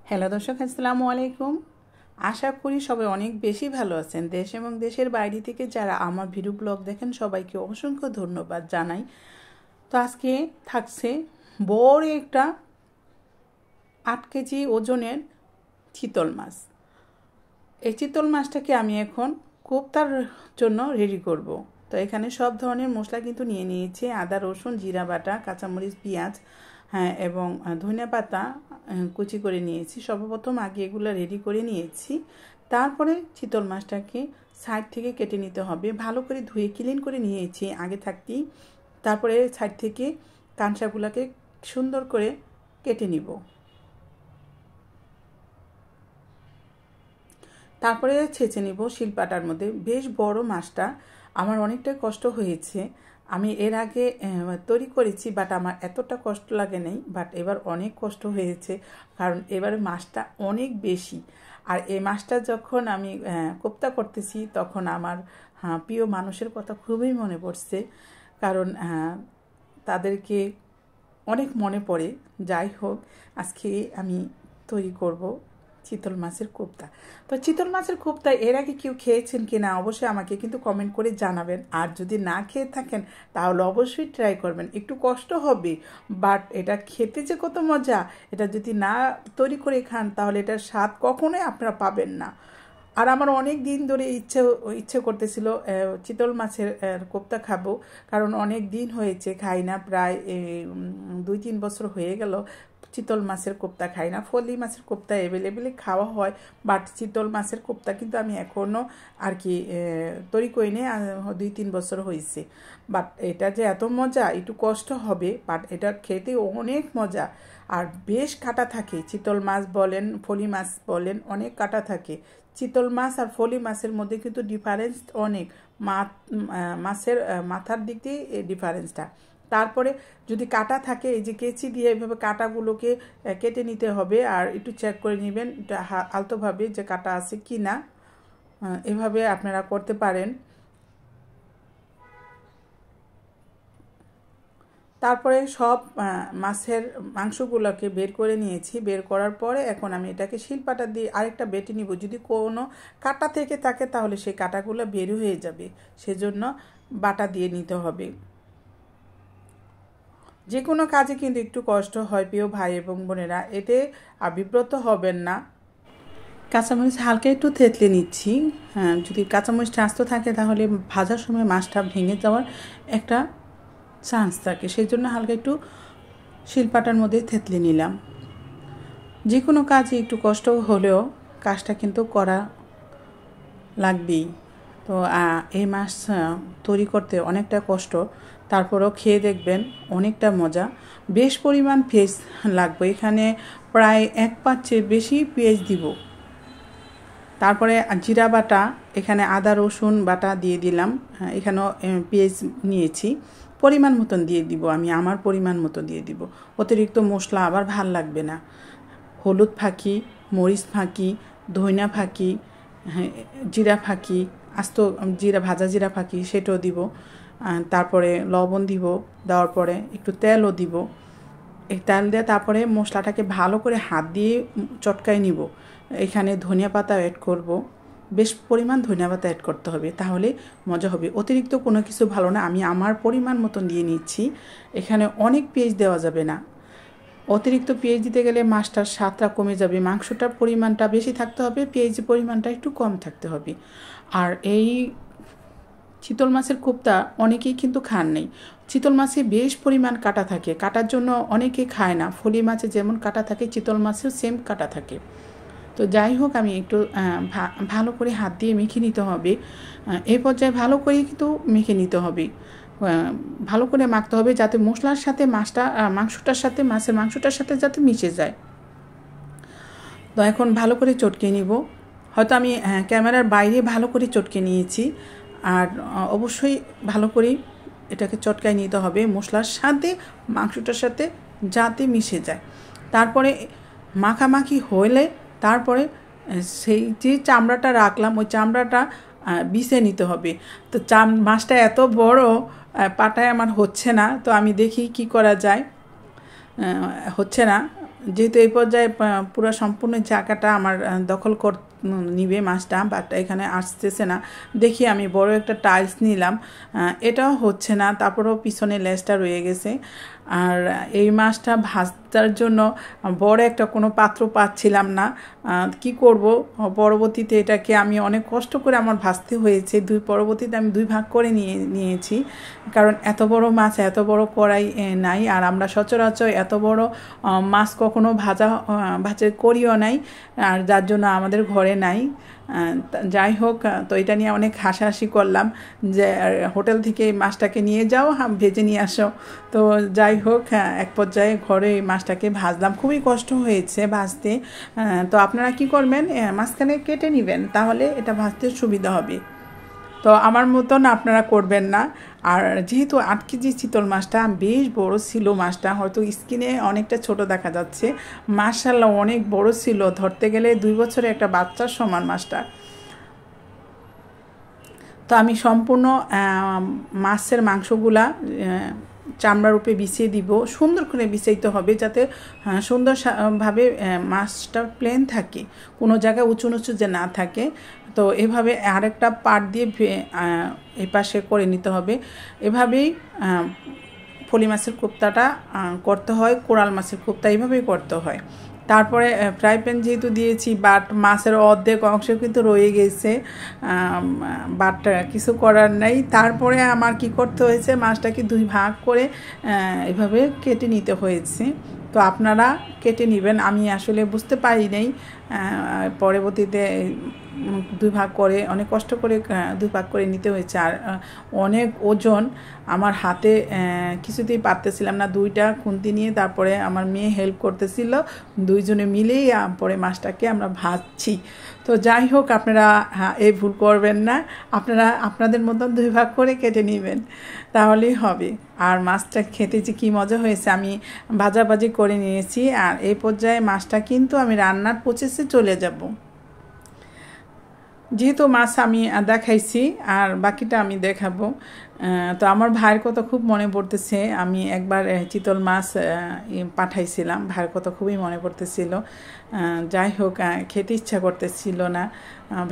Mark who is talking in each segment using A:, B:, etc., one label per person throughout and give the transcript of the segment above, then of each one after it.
A: Hello দর্শক, আসসালামু আলাইকুম। আশা করি সবাই অনেক বেশি ভালো আছেন। দেশ এবং দেশের বাইরে থেকে যারা আমার ভিডিও ব্লগ দেখেন সবাইকে অসংখ্য ধন্যবাদ জানাই। তো আজকে থাকছে বড় একটা 8 কেজি ওজনের চিতল মাছ। এই চিতল মাছটাকে আমি এখন কোপ্তার জন্য রেডি করব। তো এখানে সব ধরনের মশলা কিন্তু নিয়ে নিয়েছি, আদা রসুন জিরা বাটা কাঁচামরিচ পেঁয়াজ, হ্যাঁ, এবং ধনিয়া পাতা কুচি করে নিয়েছি। সর্বপ্রথম আগে এগুলো রেডি করে নিয়েছি। তারপরে চিতল মাছটাকে সাইড থেকে কেটে নিতে হবে। ভালো করে ধুয়ে ক্লিন করে নিয়েছি আগে থাকতেই। তারপরে সাইড থেকে কাঁচাগুলোকে সুন্দর করে কেটে নিব। তারপরে ছেঁচে নিব শিলপাটার মধ্যে। বেশ বড় মাছটা, আমার অনেকটাই কষ্ট হয়েছে। আমি এর আগে তৈরি করেছি, বাট আমার এতটা কষ্ট লাগে নাই, বাট এবার অনেক কষ্ট হয়েছে, কারণ এবার মাছটা অনেক বেশি। আর এই মাছটা যখন আমি কোপ্তা করতেছি তখন আমার প্রিয় মানুষের কথা খুবই মনে পড়ছে, কারণ তাদেরকে অনেক মনে পড়ে। যাই হোক, আজকে আমি তৈরি করব চিতল মাছের কোপ্তা। তো চিতল মাছের কোপ্তা এর আগে কেউ খেয়েছেন কি না অবশ্যই আমাকে কিন্তু কমেন্ট করে জানাবেন। আর যদি না খেয়ে থাকেন তাহলে অবশ্যই ট্রাই করবেন। একটু কষ্ট হবে, বাট এটা খেতে যে কত মজা, এটা যদি না তৈরি করে খান তাহলে এটার স্বাদ কখনোই আপনারা পাবেন না। আর আমার অনেক দিন ধরে ইচ্ছে করতেছিল চিতল মাছের কোপ্তা খাবো, কারণ অনেক দিন হয়েছে খাই না, প্রায় 2-3 বছর হয়ে গেল চিতল মাছের কোপ্তা খাই না। ফলি মাছের কোপ্তা অ্যাভেলেবেলি খাওয়া হয়, বাট চিতল মাছের কোপ্তা কিন্তু আমি এখনও আর কি তৈরি করি নি। 2-3 বছর হয়েছে। বাট এটা যে এত মজা, একটু কষ্ট হবে, বাট এটা খেতে অনেক মজা। আর বেশ কাটা থাকে, চিতল মাছ বলেন ফলি মাছ বলেন, অনেক কাটা থাকে। চিতল মাছ আর ফলি মাছের মধ্যে কিন্তু ডিফারেন্স অনেক। মাছের মাথার দিক দিয়ে এই ডিফারেন্সটা। তারপরে যদি কাটা থাকে, এই যে কেচি দিয়ে এভাবে কাটাগুলোকে কেটে নিতে হবে, আর একটু চেক করে নেবেন আলতোভাবে যে কাটা আছে কি না। এভাবে আপনারা করতে পারেন। তারপরে সব মাছের মাংসগুলোকে বের করে নিয়েছি। বের করার পরে এখন আমি এটাকে শিলপাটা দিয়ে আরেকটা বেটে নিব। যদি কোনো কাটা থেকে থাকে তাহলে সেই কাটাগুলো বের হয়ে যাবে, সেজন্য বাটা দিয়ে নিতে হবে। যে কোনো কাজে কিন্তু একটু কষ্ট হয় প্রিয় ভাই এবং বোনেরা, এতে বিব্রত হবেন না। কাঁচামরিচ হালকা একটু থেতলে নিচ্ছি। হ্যাঁ, যদি কাঁচামরিচটা আস্ত থাকে তাহলে ভাজার সময় মাছটা ভেঙে যাওয়ার একটা চান্স থাকে, সেই জন্য হালকা একটু শিলপাটার মধ্যে থেতলে নিলাম। যে কোনো কাজে একটু কষ্ট হলেও কাজটা কিন্তু করা লাগবেই। তো এই মাছ তৈরি করতে অনেকটা কষ্ট, তারপরও খেয়ে দেখবেন অনেকটা মজা। বেশ পরিমাণ পেঁয়াজ লাগবে, এখানে প্রায় 1 পাঁচের বেশি পেঁয়াজ দিব। তারপরে জিরা বাটা, এখানে আদা রসুন বাটা দিয়ে দিলাম। এখানেও পেঁয়াজ নিয়েছি, পরিমাণ মতন দিয়ে দিব, আমি আমার পরিমাণ মতো দিয়ে দিব। অতিরিক্ত মশলা আবার ভাল লাগবে না। হলুদ ফাঁকি, মরিচ ফাঁকি, ধনিয়া ফাঁকি, জিরা ফাঁকি, আস্ত জিরা ভাজা জিরা ফাঁকি সেটাও দিব। তারপরে লবণ দিব, দেওয়ার পরে একটু তেলও দিব। এই তেল দিয়ে তারপরে মশলাটাকে ভালো করে হাত দিয়ে চটকাই নিব। এখানে ধনিয়া পাতা অ্যাড করব, বেশ পরিমাণ ধনিয়া পাতা অ্যাড করতে হবে, তাহলে মজা হবে। অতিরিক্ত কোনো কিছু ভালো না, আমি আমার পরিমাণ মতন দিয়ে নিচ্ছি। এখানে অনেক পেঁয়াজ দেওয়া যাবে না, অতিরিক্ত পেঁয়াজ দিতে গেলে মাছটার স্বাদটা কমে যাবে। মাংসটার পরিমাণটা বেশি থাকতে হবে, পেঁয়াজের পরিমাণটা একটু কম থাকতে হবে। আর এই চিতল মাছের কোপ্তা অনেকেই কিন্তু খান নেই। চিতল মাছে বেশ পরিমাণ কাটা থাকে, কাটার জন্য অনেকে খায় না। ফলি মাছে যেমন কাটা থাকে চিতল মাছেও সেম কাটা থাকে। তো যাই হোক, আমি একটু ভালো করে হাত দিয়ে মেখে নিতে হবে। এই পর্যায়ে ভালো করে কিন্তু মেখে নিতে হবে, ভালো করে মাখতে হবে, যাতে মশলার সাথে মাছটা মাংসটার সাথে মাছের মাংসটার সাথে যাতে মিশে যায়। তো এখন ভালো করে চটকে নিব। হয়তো আমি ক্যামেরার বাইরে ভালো করে চটকে নিয়েছি, আর অবশ্যই ভালো করে এটাকে চটকায় নিতে হবে মশলার সাথে মাংসটার সাথে যাতে মিশে যায়। তারপরে মাখামাখি হলে তারপরে সেই যে চামড়াটা রাখলাম ওই চামড়াটা বিছে নিতে হবে। তো মাছটা এত বড়, পাটায় আমার হচ্ছে না, তো আমি দেখি কি করা যায়। হচ্ছে না, যেহেতু এই পর্যায়ে পুরো সম্পূর্ণ জায়গাটা আমার দখল নিবে মাছটা, বাট এখানে আসতেছে না। দেখি আমি বড় একটা টাইলস নিলাম, এটাও হচ্ছে না। তারপরেও পিছনে লেজটা রয়ে গেছে। আর এই মাছটা ভাজার জন্য বড় একটা কোনো পাত্র পাচ্ছিলাম না। কি করব, পরবর্তীতে এটাকে আমি অনেক কষ্ট করে আমার ভাজতে হয়েছে। পরবর্তীতে আমি 2 ভাগ করে নিয়েছি, কারণ এত বড় মাছ, এত বড় কড়াই নাই। আর আমরা সচরাচর এত বড় মাছ কখনো ভাজা করিও নাই, আর যার জন্য আমাদের ঘরে নাই। যাই হোক, তো এটা নিয়ে অনেক হাসাহাসি করলাম যে হোটেল থেকে এই মাছটাকে নিয়ে যাও, ভেজে নিয়ে আসো। তো যাই হোক, এক পর্যায়ে ঘরে এই মাছটাকে ভাজলাম। খুবই কষ্ট হয়েছে ভাজতে। তো আপনারা কি করবেন, মাঝখানে কেটে নেবেন, তাহলে এটা ভাজতে সুবিধা হবে। তো আমার মতন আপনারা করবেন না। আর যেহেতু 8 কেজি চিতল মাছটা বেশ বড় ছিল, মাছটা হয়তো স্কিনে অনেকটা ছোট দেখা যাচ্ছে, মাশাআল্লাহ অনেক বড় ছিল, ধরতে গেলে 2 বছরের একটা বাচ্চার সমান মাছটা। তো আমি সম্পূর্ণ মাছের মাংসগুলা চামড়ার উপরে বিছিয়ে দিব। সুন্দর করে বিছাইতে হবে, যাতে সুন্দরভাবে মাছটা প্লেন থাকে, কোনো জায়গায় উঁচু নিচু যে না থাকে। তো এভাবে আরেকটা পাট দিয়ে এই পাশে করে নিতে হবে। এভাবেই ফলি মাছের কোপ্তাটা করতে হয়, কোরাল মাছের কোপ্তা এইভাবেই করতে হয়। তারপরে ফ্রাই প্যান যেহেতু দিয়েছি, বাট মাছের অর্ধেক অংশ কিন্তু রয়ে গেছে, বাট কিছু করার নাই। তারপরে আমার কি করতে হয়েছে, মাছটাকে 2 ভাগ করে এভাবে কেটে নিতে হয়েছে। তো আপনারা কেটে নেবেন, আমি আসলে বুঝতে পারি নাই। পরবর্তীতে 2 ভাগ করে অনেক কষ্ট করে 2 ভাগ করে নিতে হয়েছে। আর অনেক ওজন, আমার হাতে কিছুতেই পারতেছিলাম না। 2টা খুন্তি নিয়ে তারপরে আমার মেয়ে হেল্প করতেছিল, 2 জনে মিলেই পরে মাছটাকে আমরা ভাজছি। তো যাই হোক, আপনারা এই ভুল করবেন না, আপনারা আপনাদের মতন 2 ভাগ করে কেটে নেবেন, তাহলেই হবে। আর মাছটা খেতে যে কী মজা হয়েছে, আমি ভাজাভাজি করে নিয়েছি। আর এই পর্যায়ে মাছটা কিন্তু আমি রান্নার প্রসেসে চলে যাব। যেহেতু মাছ আমি দেখাইছি, আর বাকিটা আমি দেখাবো। তো আমার ভাইয়ের কথা খুব মনে পড়তেছে। আমি একবার চিতল মাছ পাঠাইছিলাম, ভাইয়ের কথা খুবই মনে পড়তেছিল। যাই হোক, খেতে ইচ্ছা করতেছিল না,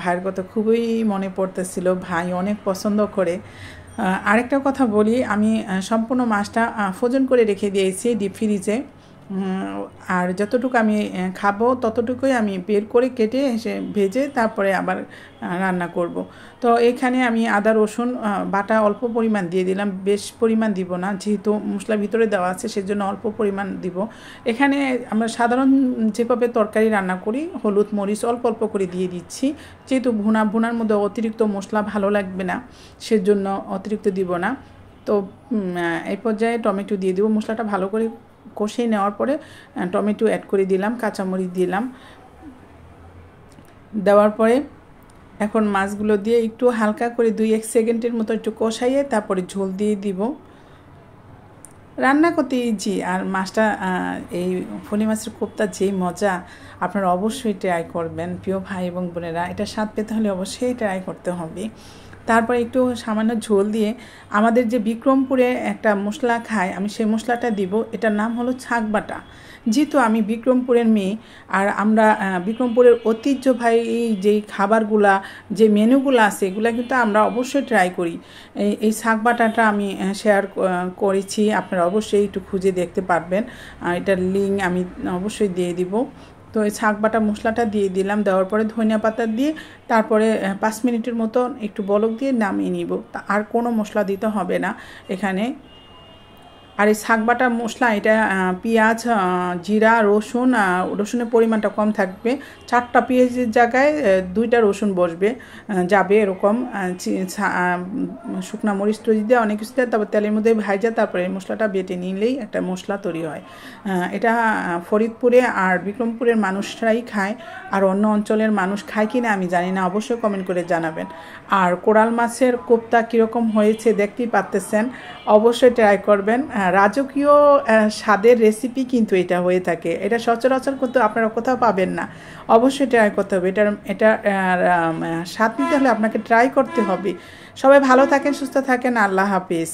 A: ভাইয়ের কথা খুবই মনে পড়তেছিল, ভাই অনেক পছন্দ করে। আরেকটা কথা বলি, আমি সম্পূর্ণ মাছটা ফ্রোজেন করে রেখে দিয়েছি ডিপ ফ্রিজে। আর যতটুকু আমি খাবো ততটুকুই আমি বের করে কেটে ভেজে তারপরে আবার রান্না করব। তো এখানে আমি আদা রসুন বাটা অল্প পরিমাণ দিয়ে দিলাম, বেশ পরিমাণ দিব না, যেহেতু মশলা ভিতরে দেওয়া আছে সেজন্য অল্প পরিমাণ দিব। এখানে আমরা সাধারণ যেভাবে তরকারি রান্না করি, হলুদ মরিচ অল্প অল্প করে দিয়ে দিচ্ছি, যেহেতু ভুনার মধ্যে অতিরিক্ত মশলা ভালো লাগবে না, সেজন্য অতিরিক্ত দিব না। তো এই পর্যায়ে টমেটো দিয়ে দেবো। মশলাটা ভালো করে কষিয়ে নেওয়ার পরে টমেটো অ্যাড করে দিলাম, কাঁচামরিচ দিলাম। দেওয়ার পরে এখন মাছগুলো দিয়ে একটু হালকা করে 2-1 সেকেন্ডের মতো একটু কষাইয়ে তারপরে ঝোল দিয়ে দিব। রান্না করতে ইজি। আর মাছটা, এই ফলি মাছের কোপ্তা যেই মজা, আপনারা অবশ্যই ট্রাই করবেন প্রিয় ভাই এবং বোনেরা। এটা স্বাদ পেতে হলে অবশ্যই ট্রাই করতে হবে। তারপরে একটু সামান্য ঝোল দিয়ে আমাদের যে বিক্রমপুরে একটা মশলা খায়, আমি সেই মশলাটা দিব। এটার নাম হলো ছাগবাটা। যেহেতু আমি বিক্রমপুরের মেয়ে, আর আমরা বিক্রমপুরের ঐতিহ্যবাহী যেই খাবারগুলা, যে মেনুগুলো আছে, এগুলো কিন্তু আমরা অবশ্যই ট্রাই করি। এই ছাগবাটাটা আমি শেয়ার করেছি, আপনারা অবশ্যই একটু খুঁজে দেখতে পারবেন। এটার লিঙ্ক আমি অবশ্যই দিয়ে দিব। তো এই ছাগবাটা মশলাটা দিয়ে দিলাম, দেওয়ার পরে ধনিয়া পাতা দিয়ে তারপরে 5 মিনিটের মতো একটু বলক দিয়ে নামিয়ে নিব। আর কোনো মশলা দিতে হবে না এখানে। আর এই ছাগবাটা মশলা, এটা পেঁয়াজ, জিরা, রসুনের পরিমাণটা কম থাকবে। 4টা পেঁয়াজের জায়গায় 2টা রসুন যাবে এরকম। শুকনা মরিচ তৈরি দিয়ে অনেক কিছু দেয়, তারপর তেলের মধ্যে ভাজা, তারপরে এই মশলাটা বেটে নিলেই একটা মশলা তৈরি হয়। এটা ফরিদপুরে আর বিক্রমপুরের মানুষরাই খায়, আর অন্য অঞ্চলের মানুষ খায় কিনা আমি জানি না, অবশ্যই কমেন্ট করে জানাবেন। আর কোরাল মাছের কোপ্তা কীরকম হয়েছে দেখতেই পাচ্তেছেন, অবশ্যই ট্রাই করবেন। রাজকীয় স্বাদের রেসিপি কিন্তু এটা হয়ে থাকে, এটা সচরাচর কিন্তু আপনারা কোথাও পাবেন না, অবশ্যই ট্রাই করতে হবে। এটা স্বাদ নিতে হলে আপনাকে ট্রাই করতে হবে। সবাই ভালো থাকেন, সুস্থ থাকেন, আল্লাহ হাফেজ।